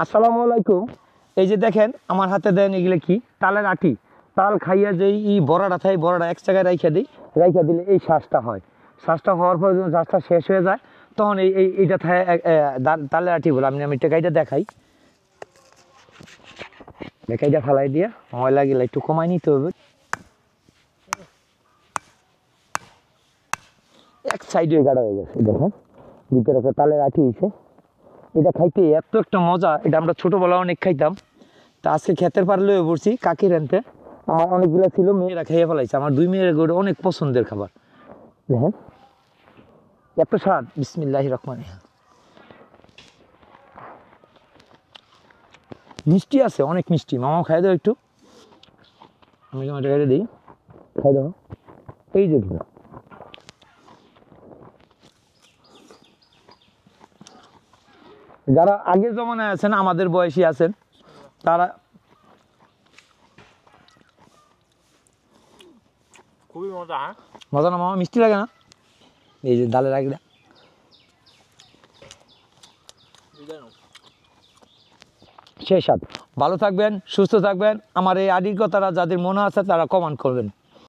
আসসালামু আলাইকুম। এই যে দেখেন আমার হাতে দেন এগুলো কি তালের আটি। তাল খাইয়া যেই বড়াটা থাকে বড়াটা এক জায়গায় রাইখা দিই, রাইখা দিলে এই শ্বাসটা হয়। শ্বাসটা হওয়ার পর যখন শ্বাসটা শেষ হয়ে যায় তখন এইটা থাকে তালের আটি বলে। আমি টেকাইটা দেখাই, টেকাইটা ফালাই দিয়ে ময়লা গেলে একটু কমাই নিতে হবে। এক সাইডে গাড়া হয়ে গেছে, দেখেন ভিতরে একটা তালের আটি হয়েছে। এটা খাইতে এত একটা মজা, এটা আমরা ছোটোবেলা অনেক খাইতাম। তা আজকে খেতের পার লয়ে পড়ছি কাকির আনতে। আমার অনেকগুলো ছিল, মেয়েরা খাইয়ে ফেলাইছে। আমার দুই মেয়ের গরু অনেক পছন্দের খাবার। দেখেন এত স্বাদ, বিসমিল্লাহির রহমানির রহিম। মিষ্টি আছে, অনেক মিষ্টি। মামাও খাই দাও একটু, আমি তোমার খাইতে দিই, খাই দাও। এই যে যারা আগের জমানায় আছেন, আমাদের বয়সী আছেন, তারা খুবই মজা। মজা না মামা? মিষ্টি লাগে না? এই যে ডালের আগটা সেই স্বাদ। ভালো থাকবেন, সুস্থ থাকবেন। আমার এই আডির কথাটা যাদের মনে আছে তারা কমেন্ট করবেন।